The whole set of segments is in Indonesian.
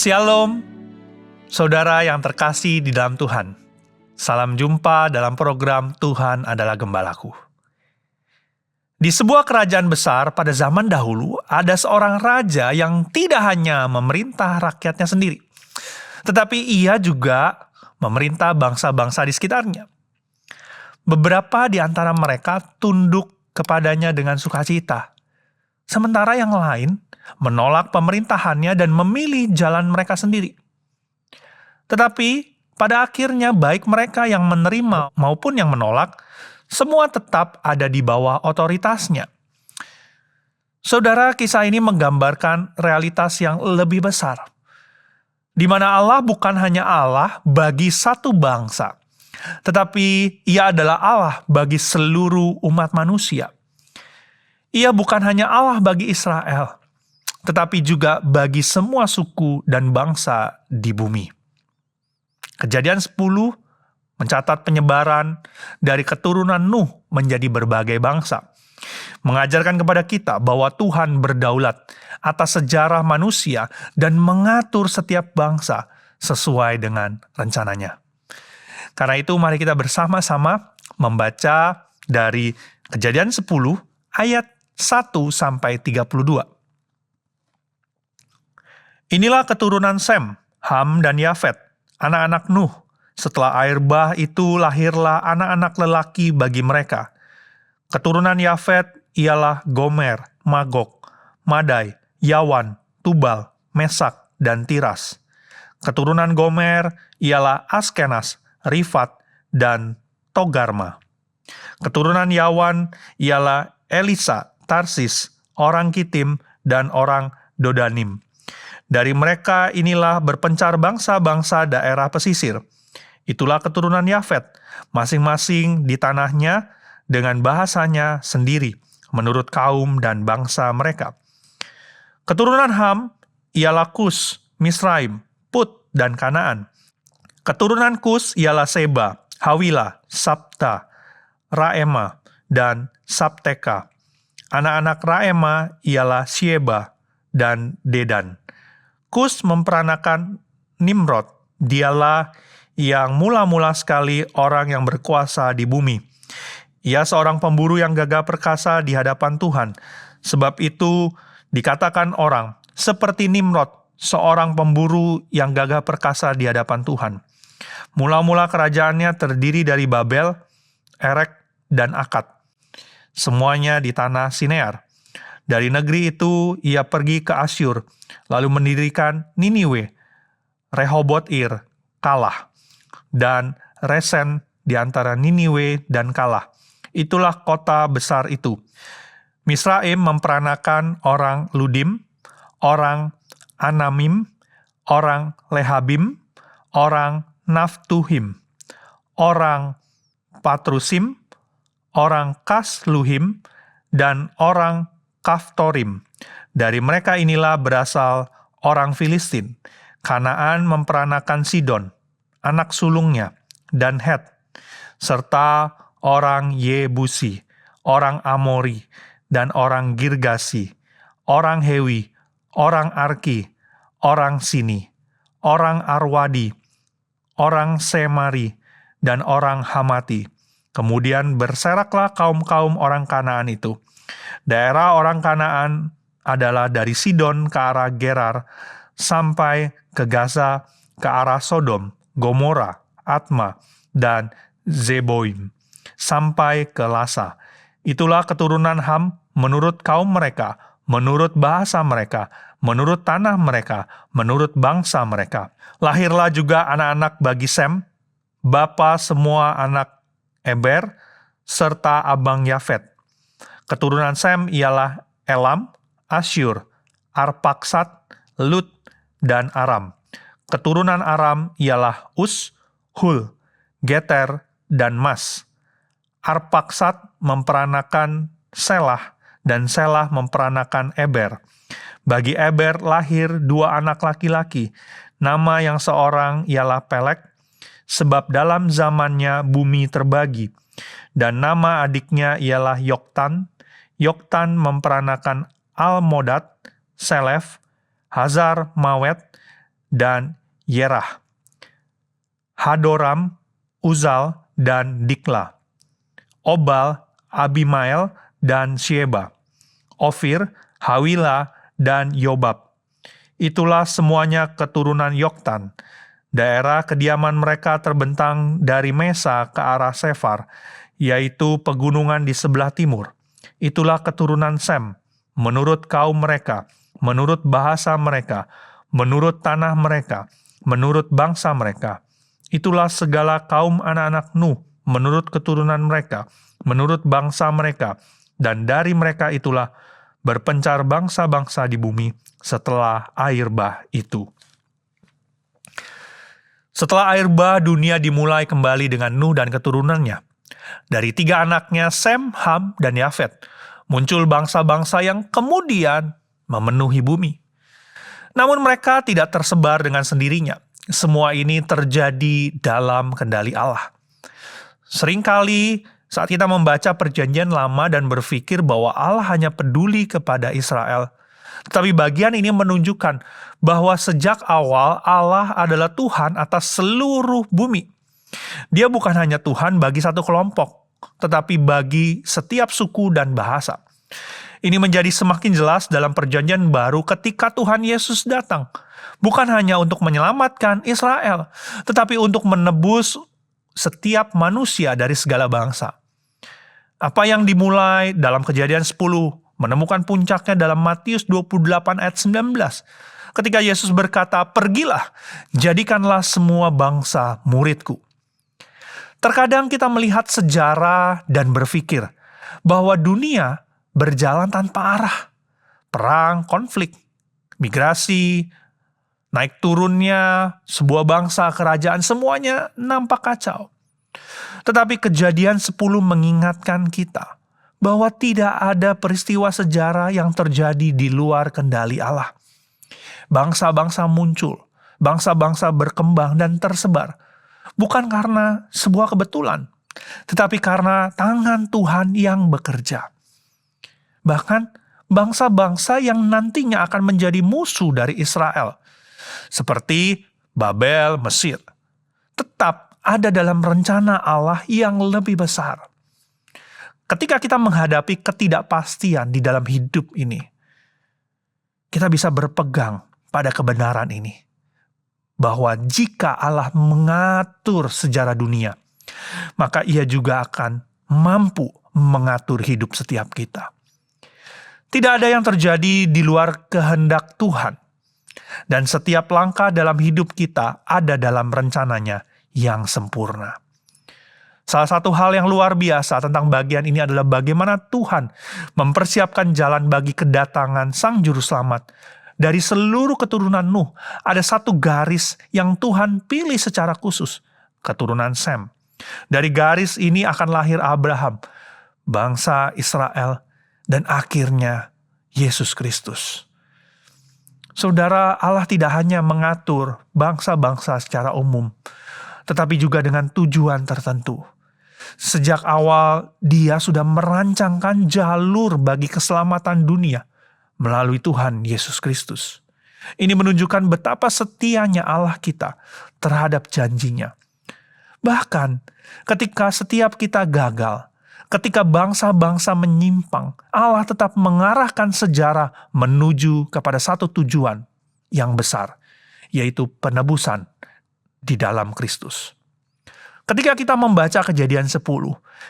Shalom, saudara yang terkasih di dalam Tuhan. Salam jumpa dalam program Tuhan adalah Gembalaku. Di sebuah kerajaan besar pada zaman dahulu, ada seorang raja yang tidak hanya memerintah rakyatnya sendiri, tetapi ia juga memerintah bangsa-bangsa di sekitarnya. Beberapa di antara mereka tunduk kepadanya dengan sukacita, sementara yang lain menolak pemerintahannya dan memilih jalan mereka sendiri. Tetapi pada akhirnya baik mereka yang menerima maupun yang menolak, semua tetap ada di bawah otoritasnya. Saudara, kisah ini menggambarkan realitas yang lebih besar, di mana Allah bukan hanya Allah bagi satu bangsa, tetapi Ia adalah Allah bagi seluruh umat manusia. Ia bukan hanya Allah bagi Israel, tetapi juga bagi semua suku dan bangsa di bumi. Kejadian 10 mencatat penyebaran dari keturunan Nuh menjadi berbagai bangsa, mengajarkan kepada kita bahwa Tuhan berdaulat atas sejarah manusia dan mengatur setiap bangsa sesuai dengan rencananya. Karena itu mari kita bersama-sama membaca dari Kejadian 10 ayat 1-32. Inilah keturunan Sem, Ham, dan Yafet, anak-anak Nuh. Setelah air bah itu lahirlah anak-anak lelaki bagi mereka. Keturunan Yafet ialah Gomer, Magog, Madai, Yawan, Tubal, Mesak, dan Tiras. Keturunan Gomer ialah Askenas, Rifat, dan Togarma. Keturunan Yawan ialah Elisa, Tarsis, orang Kitim, dan orang Dodanim. Dari mereka inilah berpencar bangsa-bangsa daerah pesisir. Itulah keturunan Yafet, masing-masing di tanahnya dengan bahasanya sendiri, menurut kaum dan bangsa mereka. Keturunan Ham ialah Kus, Misraim, Put, dan Kanaan. Keturunan Kus ialah Seba, Hawila, Sabta, Raema, dan Sabteka. Anak-anak Raema ialah Syeba dan Dedan. Kus memperanakan Nimrod, dialah yang mula-mula sekali orang yang berkuasa di bumi. Ia seorang pemburu yang gagah perkasa di hadapan Tuhan. Sebab itu dikatakan orang, seperti Nimrod, seorang pemburu yang gagah perkasa di hadapan Tuhan. Mula-mula kerajaannya terdiri dari Babel, Erek, dan Akad. Semuanya di tanah Sinear. Dari negeri itu ia pergi ke Asyur, lalu mendirikan Niniwe, Rehoboth-ir, Kalah, dan Resen di antara Niniwe dan Kalah. Itulah kota besar itu. Misraim memperanakan orang Ludim, orang Anamim, orang Lehabim, orang Naftuhim, orang Patrusim, orang Kasluhim, dan orang Kaftorim. Dari mereka inilah berasal orang Filistin. Kanaan memperanakan Sidon, anak sulungnya, dan Het, serta orang Yebusi, orang Amori, dan orang Girgasi, orang Hewi, orang Arki, orang Sini, orang Arwadi, orang Semari, dan orang Hamati. Kemudian berseraklah kaum-kaum orang Kanaan itu. Daerah orang Kanaan adalah dari Sidon ke arah Gerar, sampai ke Gaza, ke arah Sodom, Gomora, Atma, dan Zeboim, sampai ke Lasa. Itulah keturunan Ham menurut kaum mereka, menurut bahasa mereka, menurut tanah mereka, menurut bangsa mereka. Lahirlah juga anak-anak bagi Sem, bapa semua anak Eber, serta abang Yafet. Keturunan Sem ialah Elam, Asyur, Arpaksad, Lut, dan Aram. Keturunan Aram ialah Us, Hul, Geter, dan Mas. Arpaksad memperanakan Selah, dan Selah memperanakan Eber. Bagi Eber lahir 2 anak laki-laki. Nama yang seorang ialah Pelek, sebab dalam zamannya bumi terbagi. Dan nama adiknya ialah Yoktan. Yoktan memperanakan Almodad, Selef, Hazar Mawet, dan Yerah, Hadoram, Uzal, dan Dikla, Obal, Abimael, dan Sheba, Ofir, Hawila, dan Yobab. Itulah semuanya keturunan Yoktan. Daerah kediaman mereka terbentang dari Mesa ke arah Sefar, yaitu pegunungan di sebelah timur. Itulah keturunan Sem, menurut kaum mereka, menurut bahasa mereka, menurut tanah mereka, menurut bangsa mereka. Itulah segala kaum anak-anak Nuh, menurut keturunan mereka, menurut bangsa mereka, dan dari mereka itulah berpencar bangsa-bangsa di bumi setelah air bah itu. Setelah air bah, dunia dimulai kembali dengan Nuh dan keturunannya. Dari 3 anaknya, Sem, Ham, dan Yafet, muncul bangsa-bangsa yang kemudian memenuhi bumi. Namun mereka tidak tersebar dengan sendirinya. Semua ini terjadi dalam kendali Allah. Seringkali saat kita membaca Perjanjian Lama dan berpikir bahwa Allah hanya peduli kepada Israel, tetapi bagian ini menunjukkan bahwa sejak awal Allah adalah Tuhan atas seluruh bumi. Dia bukan hanya Tuhan bagi satu kelompok, tetapi bagi setiap suku dan bahasa. Ini menjadi semakin jelas dalam Perjanjian Baru ketika Tuhan Yesus datang. Bukan hanya untuk menyelamatkan Israel, tetapi untuk menebus setiap manusia dari segala bangsa. Apa yang dimulai dalam Kejadian 10 menemukan puncaknya dalam Matius 28 ayat 19. Ketika Yesus berkata, "Pergilah, jadikanlah semua bangsa muridku." Terkadang kita melihat sejarah dan berpikir bahwa dunia berjalan tanpa arah. Perang, konflik, migrasi, naik turunnya sebuah bangsa, kerajaan, semuanya nampak kacau. Tetapi Kejadian 10 mengingatkan kita bahwa tidak ada peristiwa sejarah yang terjadi di luar kendali Allah. Bangsa-bangsa muncul, bangsa-bangsa berkembang dan tersebar, bukan karena sebuah kebetulan, tetapi karena tangan Tuhan yang bekerja. Bahkan bangsa-bangsa yang nantinya akan menjadi musuh dari Israel, seperti Babel, Mesir, tetap ada dalam rencana Allah yang lebih besar. Ketika kita menghadapi ketidakpastian di dalam hidup ini, kita bisa berpegang pada kebenaran ini, bahwa jika Allah mengatur sejarah dunia, maka Ia juga akan mampu mengatur hidup setiap kita. Tidak ada yang terjadi di luar kehendak Tuhan. Dan setiap langkah dalam hidup kita ada dalam rencananya yang sempurna. Salah satu hal yang luar biasa tentang bagian ini adalah bagaimana Tuhan mempersiapkan jalan bagi kedatangan Sang Juru Selamat. Dari seluruh keturunan Nuh, ada satu garis yang Tuhan pilih secara khusus, keturunan Sem. Dari garis ini akan lahir Abraham, bangsa Israel, dan akhirnya Yesus Kristus. Saudara, Allah tidak hanya mengatur bangsa-bangsa secara umum, tetapi juga dengan tujuan tertentu. Sejak awal, Dia sudah merancangkan jalur bagi keselamatan dunia melalui Tuhan Yesus Kristus. Ini menunjukkan betapa setianya Allah kita terhadap janjinya. Bahkan ketika setiap kita gagal, ketika bangsa-bangsa menyimpang, Allah tetap mengarahkan sejarah menuju kepada satu tujuan yang besar, yaitu penebusan di dalam Kristus. Ketika kita membaca Kejadian 10,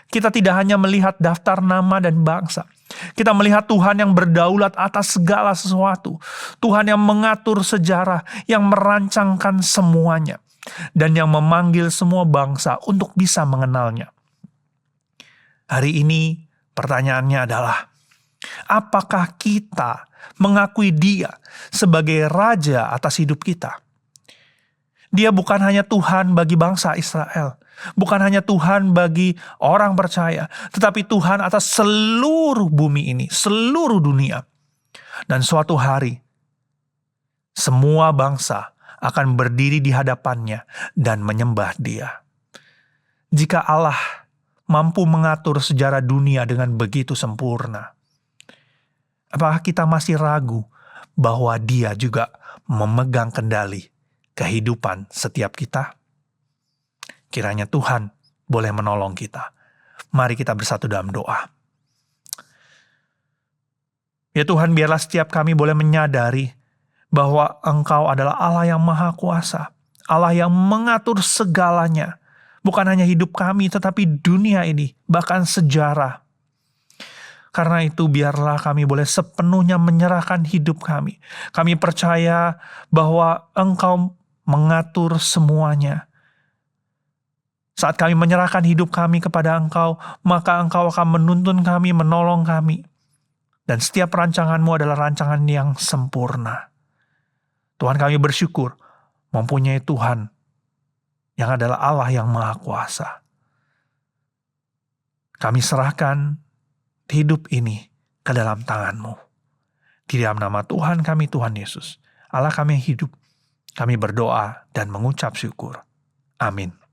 kita tidak hanya melihat daftar nama dan bangsa. Kita melihat Tuhan yang berdaulat atas segala sesuatu. Tuhan yang mengatur sejarah, yang merancangkan semuanya, dan yang memanggil semua bangsa untuk bisa mengenalnya. Hari ini pertanyaannya adalah, apakah kita mengakui Dia sebagai Raja atas hidup kita? Dia bukan hanya Tuhan bagi bangsa Israel, bukan hanya Tuhan bagi orang percaya, tetapi Tuhan atas seluruh bumi ini, seluruh dunia. Dan suatu hari, semua bangsa akan berdiri di hadapannya dan menyembah Dia. Jika Allah mampu mengatur sejarah dunia dengan begitu sempurna, apakah kita masih ragu bahwa Dia juga memegang kendali kehidupan setiap kita? Kiranya Tuhan boleh menolong kita. Mari kita bersatu dalam doa. Ya Tuhan, biarlah setiap kami boleh menyadari bahwa Engkau adalah Allah yang Maha Kuasa, Allah yang mengatur segalanya. Bukan hanya hidup kami, tetapi dunia ini, bahkan sejarah. Karena itu biarlah kami boleh sepenuhnya menyerahkan hidup kami. Kami percaya bahwa Engkau mengatur semuanya. Saat kami menyerahkan hidup kami kepada Engkau, maka Engkau akan menuntun kami, menolong kami. Dan setiap rancangan-Mu adalah rancangan yang sempurna. Tuhan, kami bersyukur mempunyai Tuhan yang adalah Allah yang Maha Kuasa. Kami serahkan hidup ini ke dalam tangan-Mu. Di dalam nama Tuhan kami, Tuhan Yesus, Allah kami yang hidup, kami berdoa dan mengucap syukur. Amin.